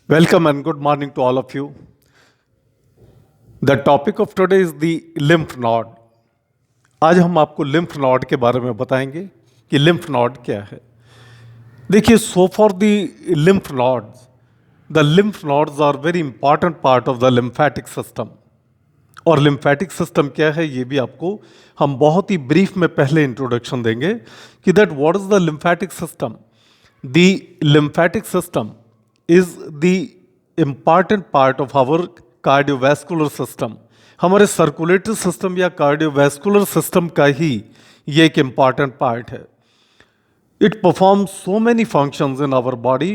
Welcome and good morning to all of you. The topic of today is the lymph node. आज हम आपको lymph node के बारे में बताएंगे कि lymph node क्या है। देखिए, so for the lymph nodes, the lymph nodes are very important part of the lymphatic system. और lymphatic system क्या है ये भी आपको हम बहुत ही ब्रीफ में पहले इंट्रोडक्शन देंगे कि that what is the lymphatic system. The lymphatic system is the important part of our cardiovascular system. हमारे सर्कुलेटरी सिस्टम या कार्डियोवैस्कुलर सिस्टम का ही ये एक इम्पॉर्टेंट पार्ट है. It performs so many functions in our body,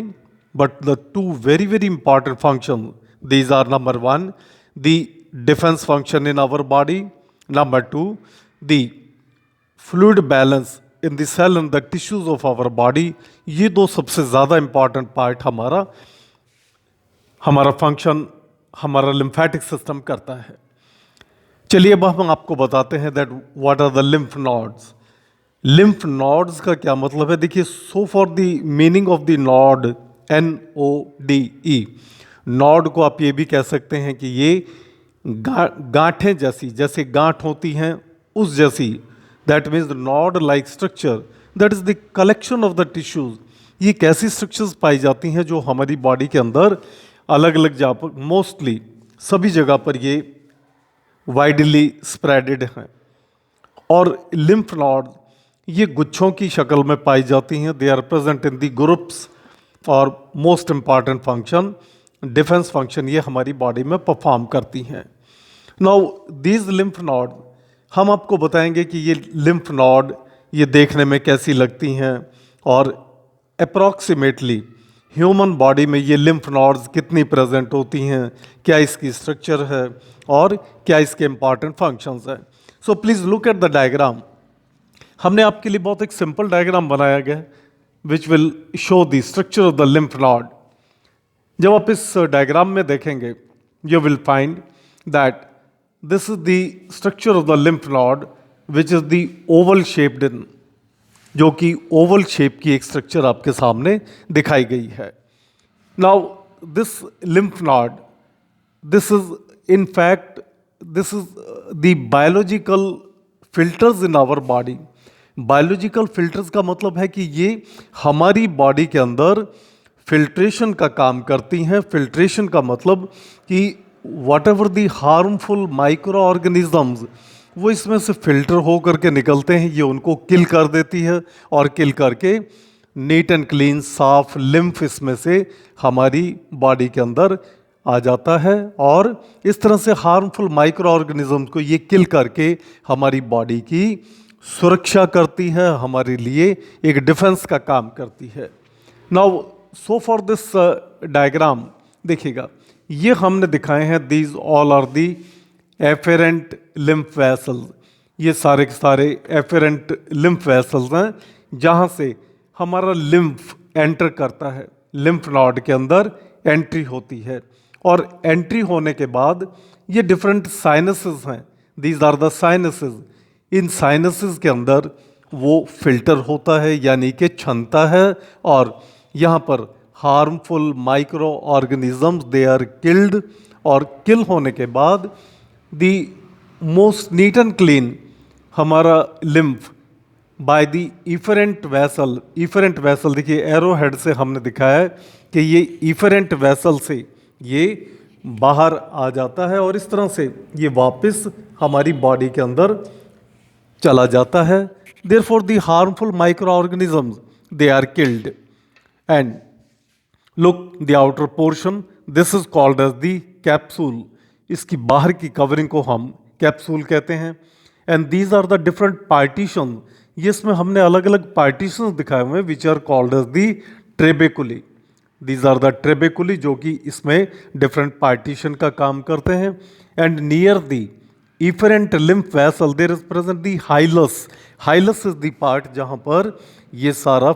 but the two very, very important functions, these are number one, the defense function in our body, number two, the fluid balance in the cell and the tissues of our body. ये दो सबसे ज़्यादा important part हमारा function हमारा lymphatic system करता है. चलिए अब हम आपको बताते हैं that what are the lymph nodes. Lymph nodes का क्या मतलब है. देखिए, so for the meaning of the node, NODE, node को आप ये भी कह सकते हैं कि ये गांठें जैसी, जैसे गांठ होती हैं उस जैसी, that means node like structure, that is the collection of the tissues. ये कैसी स्ट्रक्चर्स पाई जाती हैं जो हमारी बॉडी के अंदर अलग अलग जगह पर, मोस्टली सभी जगह पर ये वाइडली स्प्रेडेड हैं. और लिम्फ नोड ये गुच्छों की शक्ल में पाई जाती हैं. They are present in the groups और most important function, defence function, ये हमारी बॉडी में परफॉर्म करती हैं. नाउ दीज लिम्फ नोड, हम आपको बताएंगे कि ये लिम्फ नोड ये देखने में कैसी लगती हैं और अप्रॉक्सीमेटली ह्यूमन बॉडी में ये लिम्फ नोड्स कितनी प्रेजेंट होती हैं, क्या इसकी स्ट्रक्चर है और क्या इसके इंपॉर्टेंट फंक्शंस हैं. So please look at the diagram. हमने आपके लिए बहुत एक सिंपल डायग्राम बनाया गया है which will show the structure of the lymph node. जब आप इस डायग्राम में देखेंगे you will find that this is the structure of the lymph node which is the Oval shaped in, जो कि ओवल शेप की एक स्ट्रक्चर आपके सामने दिखाई गई है. Now this lymph node, this is in fact this is the biological filters in our body. Biological filters का मतलब है कि ये हमारी बॉडी के अंदर फिल्ट्रेशन का काम करती हैं. फिल्ट्रेशन का मतलब कि what ever the harmful micro organisms वो इसमें से फिल्टर हो करके निकलते हैं, ये उनको किल कर देती है और किल करके नीट एंड क्लीन साफ लिम्फ इसमें से हमारी बॉडी के अंदर आ जाता है. और इस तरह से हार्मफुल माइक्रो ऑर्गेनिजम्स को ये किल करके हमारी बॉडी की सुरक्षा करती है, हमारे लिए एक डिफेंस का काम करती है. Now so for this diagram देखिएगा, ये हमने दिखाए हैं these all are the afferent lymph vessels. ये सारे के सारे एफेरेंट लिम्फ वेसल्स हैं जहाँ से हमारा लिम्फ एंटर करता है, लिम्फ नोड के अंदर एंट्री होती है. और एंट्री होने के बाद ये डिफरेंट साइनसेस हैं, दीज आर द साइनसेस. इन साइनसेस के अंदर वो फिल्टर होता है यानी कि छनता है और यहाँ पर harmful microorganisms they are killed. और किल होने के बाद the most neat and clean हमारा lymph by the efferent vessel. Efferent vessel देखिए, एरो हेड से हमने दिखाया है कि ये इफरेंट वेसल से ये बाहर आ जाता है और इस तरह से ये वापस हमारी बॉडी के अंदर चला जाता है. Therefore the harmful microorganisms they are killed. And look the outer portion, this is called as the capsule. इसकी बाहर की कवरिंग को हम कैप्सूल कहते हैं. And these are the different partition. ये इसमें हमने अलग अलग पार्टीशन दिखाए हुए हैं which are called as the trabeculae. These are the trabeculae जो कि इसमें डिफरेंट पार्टीशन का काम करते हैं. And near the efferent lymph vessel there is present the hilus. Hilus is the part जहाँ पर ये सारा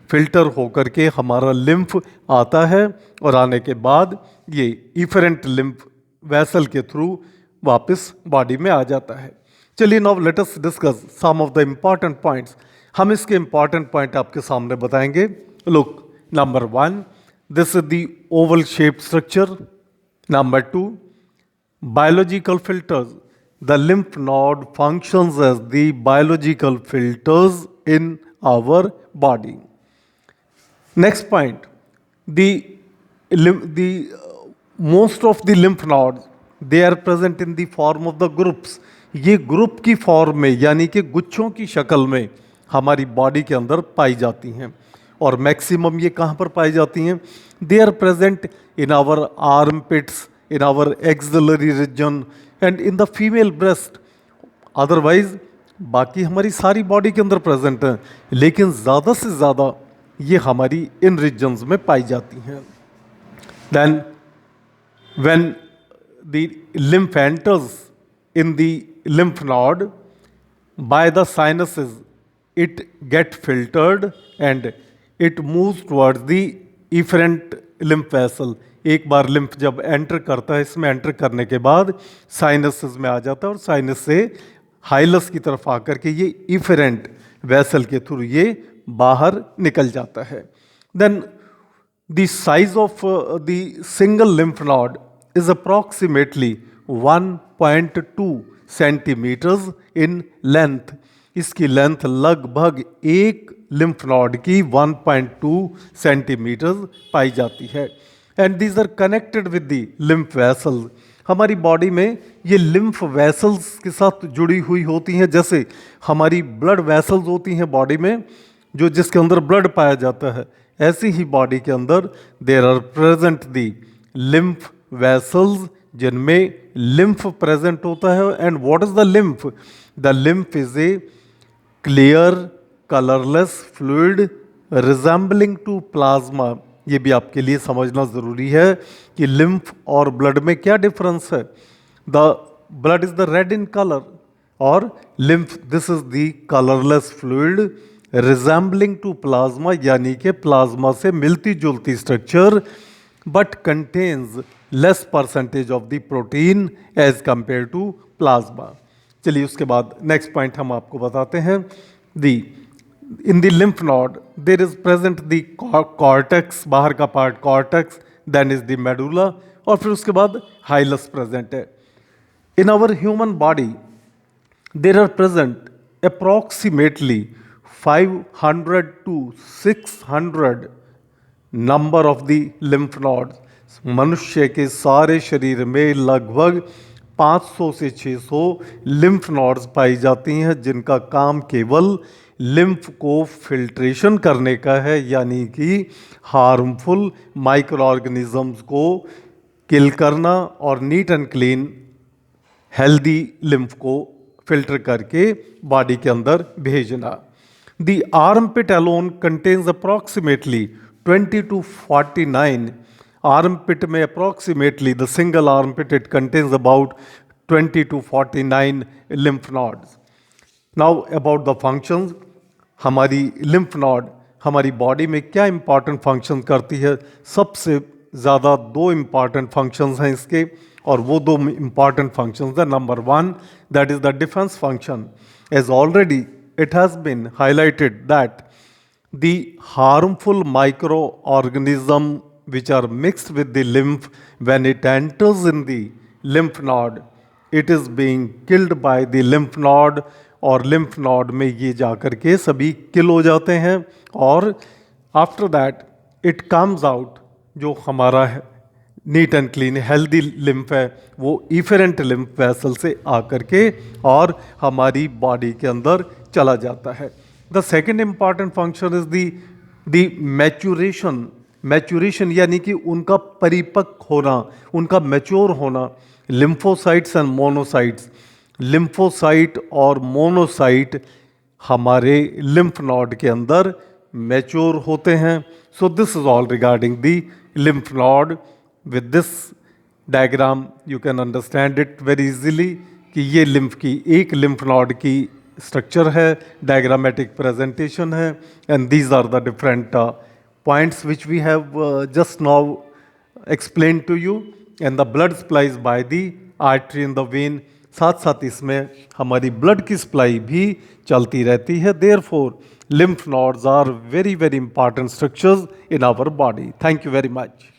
फिल्टर होकर के हमारा लिम्फ आता है और आने के बाद ये इफरेंट लिम्फ वेसल के थ्रू वापस बॉडी में आ जाता है. चलिए now let us discuss some of the important points. हम इसके इम्पॉर्टेंट पॉइंट आपके सामने बताएंगे. Look, number one, This is the oval shaped structure. Number two, biological filters. The lymph node functions as the biological filters in our body. Next point, most of the lymph nodes, they are present in the form of the groups. ये group की form में यानी कि गुच्छों की शक्ल में हमारी बॉडी के अंदर पाई जाती हैं। और मैक्सिमम ये कहाँ पर पाई जाती हैं? They are present in our armpits, in our axillary region and in the female breast. Otherwise बाकी हमारी सारी बॉडी के अंदर प्रेजेंट हैं, लेकिन ज़्यादा से ज़्यादा ये हमारी इन रीजन्स में पाई जाती हैं। Then when the lymph enters in the lymph node by the sinuses, it get filtered and it moves towards the efferent lymph vessel. एक बार lymph जब एंटर करता है, इसमें एंटर करने के बाद साइनसेस में आ जाता है और साइनस से हाइलस की तरफ आकर के ये इफेरेंट वेसल के थ्रू ये बाहर निकल जाता है। Then the size of the single lymph node is approximately 1.2 centimetres in length. इसकी लेंथ लगभग एक लिम्फ नोड की 1.2 सेंटीमीटर्स पाई जाती है। And these are connected with the lymph vessels. हमारी बॉडी में ये लिम्फ वेसल्स के साथ जुड़ी हुई होती हैं, जैसे हमारी ब्लड वेसल्स होती हैं बॉडी में, जो जिसके अंदर ब्लड पाया जाता है, ऐसी ही बॉडी के अंदर there are present the lymph vessels जिनमें लिम्फ प्रेजेंट होता है। And what is the lymph? The lymph is a clear colourless fluid resembling to plasma. ये भी आपके लिए समझना ज़रूरी है कि लिम्फ और ब्लड में क्या डिफरेंस है। The blood is the red in colour और lymph this is the colourless fluid resembling to plasma, यानी कि प्लाज्मा से मिलती जुलती structure, but contains less percentage of the protein as compare to plasma. चलिए उसके बाद नेक्स्ट पॉइंट हम आपको बताते हैं। In the lymph node there is present the cortex, बाहर का part cortex, then is the medulla, और फिर उसके बाद हाइलस प्रेजेंट है। In our human body there are present approximately 500 to 600 number of the lymph nodes. मनुष्य के सारे शरीर में लगभग 500 से 600 लिम्फ नोड्स पाई जाती हैं, जिनका काम केवल लिम्फ को फिल्ट्रेशन करने का है, यानी कि हार्मफुल माइक्रो ऑर्गेनिजम्स को किल करना और NEET and clean healthy lymph को फिल्टर करके बॉडी के अंदर भेजना। The armpit alone contains approximately 20 to 49 armpit में approximately the single armpit it contains about 20 to 49 lymph nodes. Now about the functions, हमारी lymph node हमारी बॉडी में क्या इंपॉर्टेंट फंक्शन करती है? सबसे ज़्यादा दो इंपॉर्टेंट फंक्शंस हैं इसके, और वो दो इंपॉर्टेंट फंक्शंस हैं। Number one, that is the defence function. As already it has been highlighted that the harmful microorganism which are mixed with the lymph, when it enters in the lymph node, it is being killed by the lymph node, और lymph node में ये जाकर के सभी किल हो जाते हैं, और after that it comes out, जो हमारा NEET and clean healthy lymph है, वो इफेरेंट लिम्फ वेसल से आकर के और हमारी बॉडी के अंदर चला जाता है। The second important function is the maturation. Maturation यानी कि उनका परिपक्व होना, उनका मैच्योर होना। लिम्फोसाइट्स एंड मोनोसाइट्स, लिम्फोसाइट और मोनोसाइट हमारे लिम्फ नोड के अंदर मैच्योर होते हैं। So this is all regarding the lymph node. With this diagram you can understand it very easily कि ये लिम्फ की एक लिम्फ नोड की स्ट्रक्चर है, डायग्रामेटिक प्रेजेंटेशन है, and these are the different points which we have just now explain to you. And the blood supplies by the artery in the when, साथ साथ इसमें हमारी ब्लड की सप्लाई भी चलती रहती है। Therefore lymph nodes are very, very important structures in our body. Thank you very much.